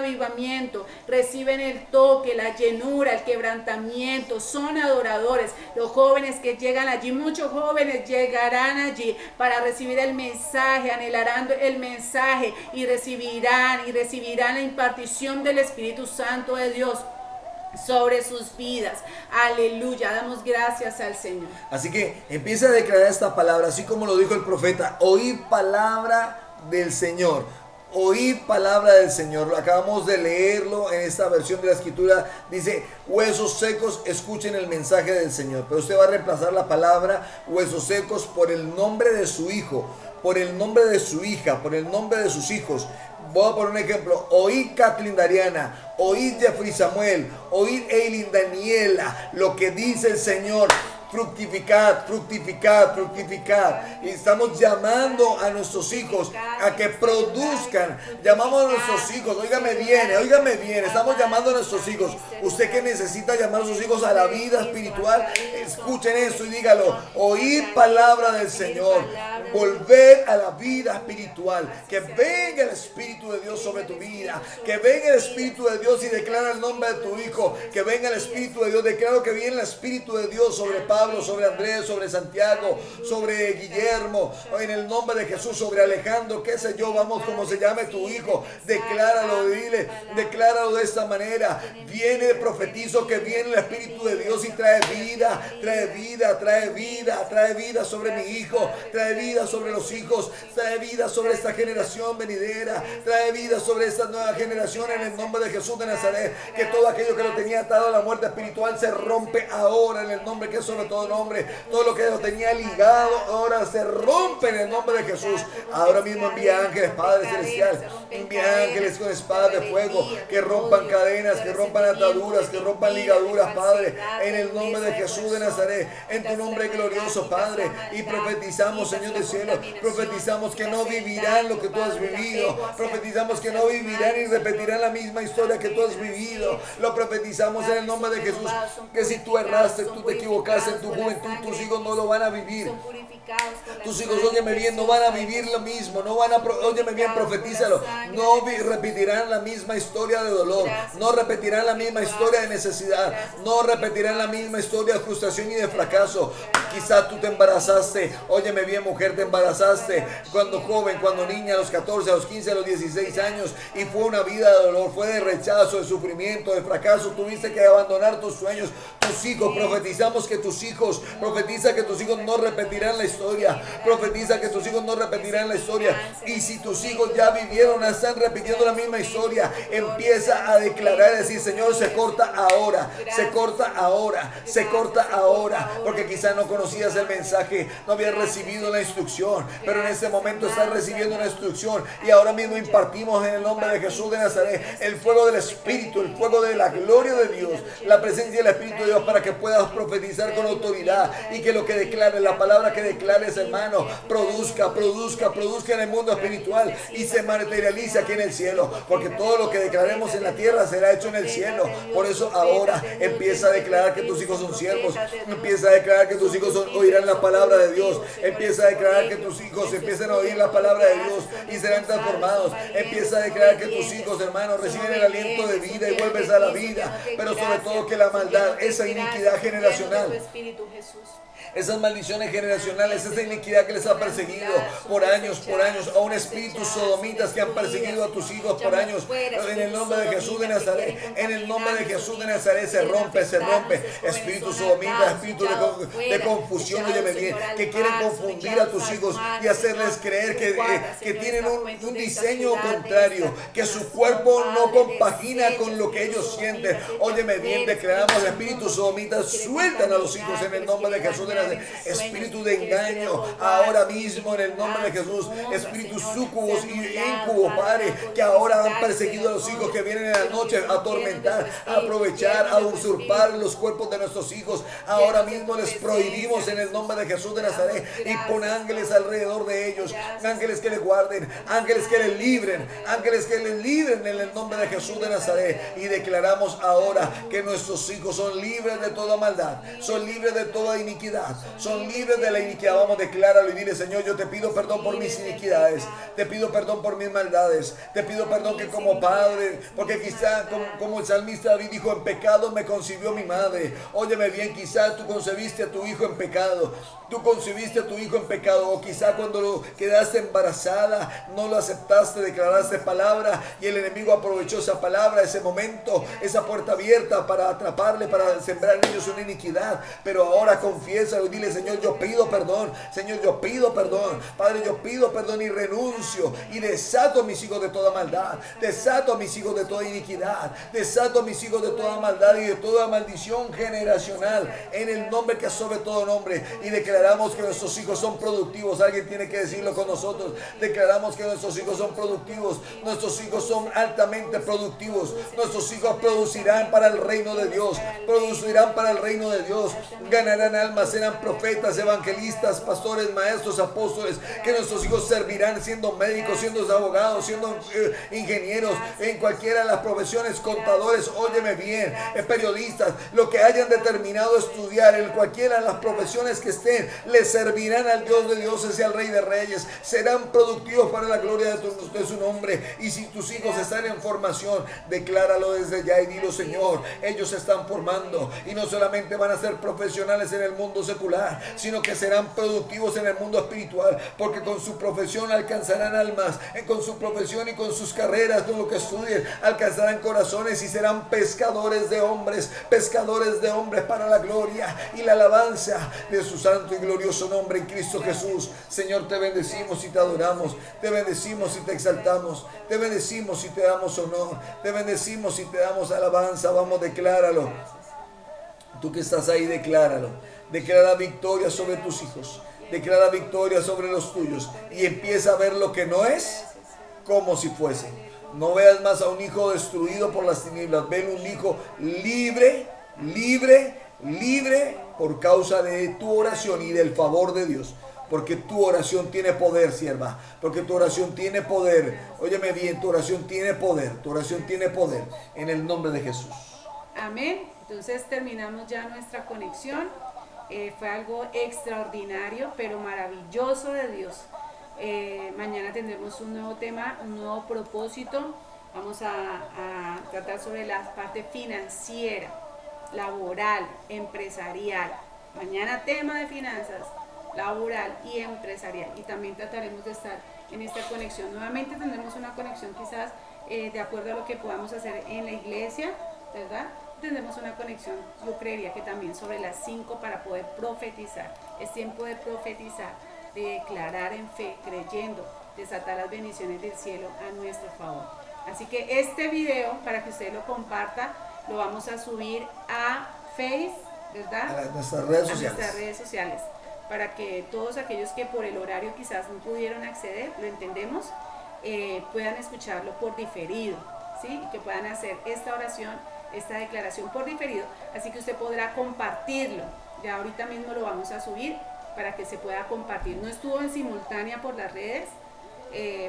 el toque, la llenura, el quebrantamiento. Son adoradores. Los jóvenes que llegan allí, muchos jóvenes llegarán allí para recibir el mensaje, anhelarán el mensaje, y recibirán la impartición del Espíritu Santo de Dios sobre sus vidas. Aleluya, damos gracias al Señor. Así que empieza a declarar esta palabra, así como lo dijo el profeta: oíd palabra del Señor. Oíd palabra del Señor. Acabamos de leerlo en esta versión de la Escritura. Dice: huesos secos, escuchen el mensaje del Señor. Pero usted va a reemplazar la palabra huesos secos por el nombre de su hijo, por el nombre de su hija, por el nombre de sus hijos. Voy a poner un ejemplo: oíd Kathleen Dariana, oíd Jeffrey Samuel, oíd Eileen Daniela, lo que dice el Señor. Fructificad, fructificad, fructificad. Y estamos llamando a nuestros hijos a que produzcan. Llamamos a nuestros hijos, óigame bien, estamos llamando a nuestros hijos. Usted que necesita llamar a sus hijos a la vida espiritual, escuchen esto y dígalo: oíd palabra del Señor, volver a la vida espiritual. Que venga el Espíritu de Dios sobre tu vida, que venga el Espíritu de Dios y declara el nombre de tu hijo. Que venga el Espíritu de Dios, declaro que viene el Espíritu de Dios sobre Pablo, sobre Andrés, sobre Santiago, sobre Guillermo, en el nombre de Jesús, sobre Alejandro, qué sé yo, vamos, como se llame tu hijo, decláralo, dile, decláralo de esta manera. Viene, profetizo que viene el Espíritu de Dios y trae vida, trae vida, trae vida, trae vida sobre mi hijo, trae vida sobre los hijos, trae vida sobre esta generación venidera, trae vida sobre esta nueva generación en el nombre de Jesús de Nazaret. Que todo aquello que lo tenía atado a la muerte espiritual se rompe ahora en el nombre que es sobre todo nombre. Todo lo que lo tenía ligado ahora se rompe en el nombre de Jesús. Ahora mismo envía ángeles, Padre Celestial, envía ángeles con espadas de fuego que rompan cadenas, que rompan ataduras, que rompan ligaduras, Padre, en el nombre de Jesús de Nazaret, en tu nombre glorioso, Padre. Y profetizamos, Señor del cielo, profetizamos que no vivirán lo que tú has vivido, profetizamos que no vivirán y repetirán la misma historia que tú has vivido. Lo profetizamos en el nombre de Jesús, que si tú erraste, tú te equivocaste en tu juventud, tus hijos no lo van a vivir. Tus hijos, óyeme bien, no van a vivir lo mismo, no van a, óyeme bien, profetízalo, no repetirán la misma historia de dolor, no repetirán la misma historia de necesidad, no repetirán la misma historia de frustración y de fracaso. Quizá tú te embarazaste, óyeme bien, mujer, te embarazaste cuando joven, cuando niña, a los 14, a los 15, a los 16 años, y fue una vida de dolor, fue de rechazo, de sufrimiento, de fracaso, tuviste que abandonar tus sueños. Tus hijos, profetizamos que tus hijos, profetiza que tus hijos no repetirán la historia, profetiza que tus hijos no repetirán la historia. Y si tus hijos ya vivieron, están repitiendo la misma historia, empieza a declarar y decir: Señor, se corta ahora, se corta ahora, se corta ahora, porque quizá no conocías el mensaje, no habías recibido la instrucción, pero en este momento estás recibiendo la instrucción, y ahora mismo impartimos en el nombre de Jesús de Nazaret el fuego del Espíritu, el fuego de la gloria de Dios, la presencia del Espíritu de Dios, para que puedas profetizar con autoridad, y que lo que declares, la palabra que declares, hermano, produzca en el mundo espiritual y se materialice aquí en el cielo, porque todo lo que declaremos en la tierra será hecho en el cielo. Por eso ahora empieza a declarar que tus hijos son siervos, empieza a declarar que tus hijos oirán la palabra de Dios, empieza a declarar que tus hijos empiezan a oír la palabra de Dios y serán transformados, empieza a declarar que tus hijos, hermanos, reciben el aliento de vida y vuelves a la vida, pero sobre todo que la maldad, esa iniquidad generacional, esas maldiciones generacionales es esa iniquidad que les ha perseguido por años, a un espíritu sodomitas que han perseguido a tus hijos por años. En el nombre de Jesús de Nazaret, en el nombre de Jesús de Nazaret, se rompe, espíritu sodomita, espíritu de confusión, óyeme bien, que quieren confundir a tus hijos y hacerles creer que tienen un diseño contrario, que su cuerpo no compagina con lo que ellos sienten. Óyeme bien, declaramos espíritus sodomitas, sueltan a los hijos en el nombre de Jesús de Nazaret. Espíritu de engaño, ahora mismo en el nombre de Jesús. Espíritus súcubos y incubos, Padre, que ahora han perseguido a los hijos, que vienen en la noche a atormentar, a aprovechar, a usurpar los cuerpos de nuestros hijos. Ahora mismo les prohibimos en el nombre de Jesús de Nazaret, y pon ángeles alrededor de ellos, ángeles que les guarden, ángeles que les libren, en el nombre de Jesús de Nazaret. Y declaramos ahora que nuestros hijos son libres de toda maldad, son libres de toda iniquidad, son libres de la iniquidad. Vamos, decláralo y dile: Señor, yo te pido perdón por mis iniquidades, te pido perdón por mis maldades, te pido perdón que como padre, porque quizá como el salmista David dijo, en pecado me concibió mi madre. Óyeme bien, quizá tú concebiste a tu hijo en pecado, o quizá cuando lo quedaste embarazada no lo aceptaste, declaraste palabra y el enemigo aprovechó esa palabra, ese momento, esa puerta abierta para atraparle, para sembrar en ellos una iniquidad. Pero ahora confiésalo y dile: Señor, yo pido perdón, Señor, yo pido perdón, Padre, yo pido perdón y renuncio y desato a mis hijos de toda maldad, desato a mis hijos de toda iniquidad, desato a mis hijos de toda maldad y de toda maldición generacional, en el nombre que sobre todo nombre. Y declaramos que nuestros hijos son productivos. Alguien tiene que decirlo con nosotros. Declaramos que nuestros hijos son productivos, nuestros hijos son altamente productivos, nuestros hijos producirán para el reino de Dios, ganarán almas, serán profetas, evangelistas, pastores, maestros, apóstoles, que nuestros hijos servirán siendo médicos, siendo abogados, siendo ingenieros, en cualquiera de las profesiones, contadores, óyeme bien, periodistas, lo que hayan determinado estudiar, en cualquiera de las profesiones que estén, les servirán al Dios de dioses y al Rey de reyes, serán productivos para la gloria de su nombre. Y si tus hijos están en formación, decláralo desde ya y dilo: Señor, ellos se están formando y no solamente van a ser profesionales en el mundo secular, sino que serán productivos en el mundo espiritual, porque con su profesión alcanzarán almas, con su profesión y con sus carreras, con lo que estudien, alcanzarán corazones y serán pescadores de hombres para la gloria y la alabanza de su santo y glorioso nombre en Cristo Jesús. Señor, te bendecimos y te adoramos, te bendecimos y te exaltamos, te bendecimos y te damos honor, te bendecimos y te damos alabanza. Vamos, decláralo. Tú que estás ahí, decláralo. Declara victoria sobre tus hijos, declara victoria sobre los tuyos, y empieza a ver lo que no es como si fuese. No veas más a un hijo destruido por las tinieblas, ve un hijo libre por causa de tu oración y del favor de Dios. Porque tu oración tiene poder, sierva. Porque tu oración tiene poder. Óyeme bien, tu oración tiene poder. En el nombre de Jesús. Amén. Entonces terminamos ya nuestra conexión. Fue algo extraordinario, pero maravilloso de Dios. Mañana tendremos un nuevo tema, un nuevo propósito. Vamos a tratar sobre la parte financiera, laboral, empresarial. Mañana tema de finanzas, laboral y empresarial. Y también trataremos de estar en esta conexión. Nuevamente tendremos una conexión quizás de acuerdo a lo que podamos hacer en la iglesia, ¿verdad? Tendremos una conexión, yo creería que también sobre las 5 para poder profetizar. Es tiempo de profetizar, de declarar en fe, creyendo, desatar las bendiciones del cielo a nuestro favor. Así que este video, para que usted lo comparta, lo vamos a subir a Face, ¿verdad? A nuestras redes sociales. Nuestras redes sociales, para que todos aquellos que por el horario quizás no pudieron acceder, lo entendemos, puedan escucharlo por diferido, ¿sí? Y que puedan hacer esta oración, esta declaración por diferido. Así que usted podrá compartirlo. Ya ahorita mismo lo vamos a subir para que se pueda compartir. No estuvo en simultánea por las redes,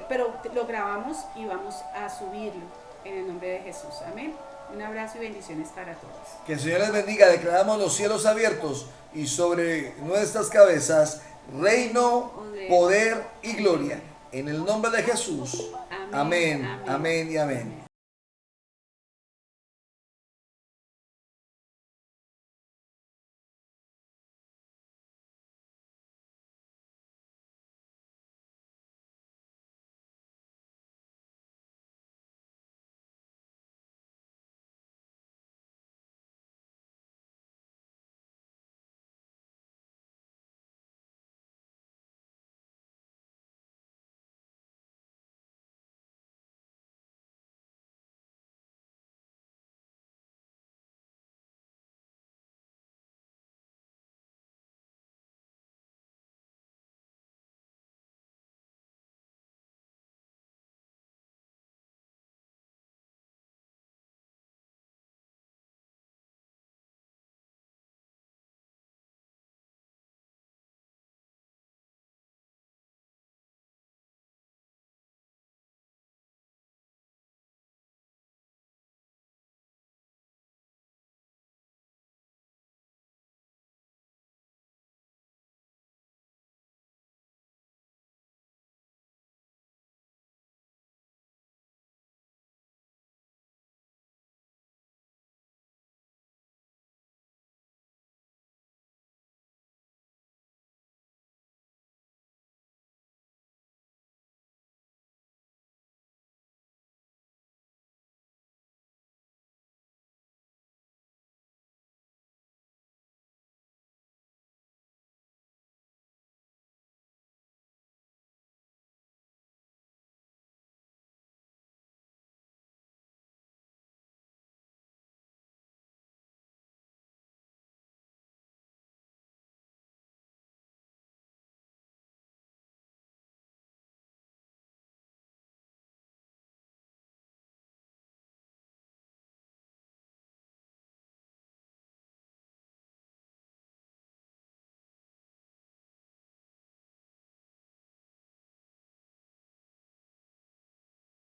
pero lo grabamos y vamos a subirlo en el nombre de Jesús. Amén. Un abrazo y bendiciones para todos. Que el Señor les bendiga. Declaramos los cielos abiertos y sobre nuestras cabezas reino, poder y gloria. En el nombre de Jesús. Amén, amén y amén.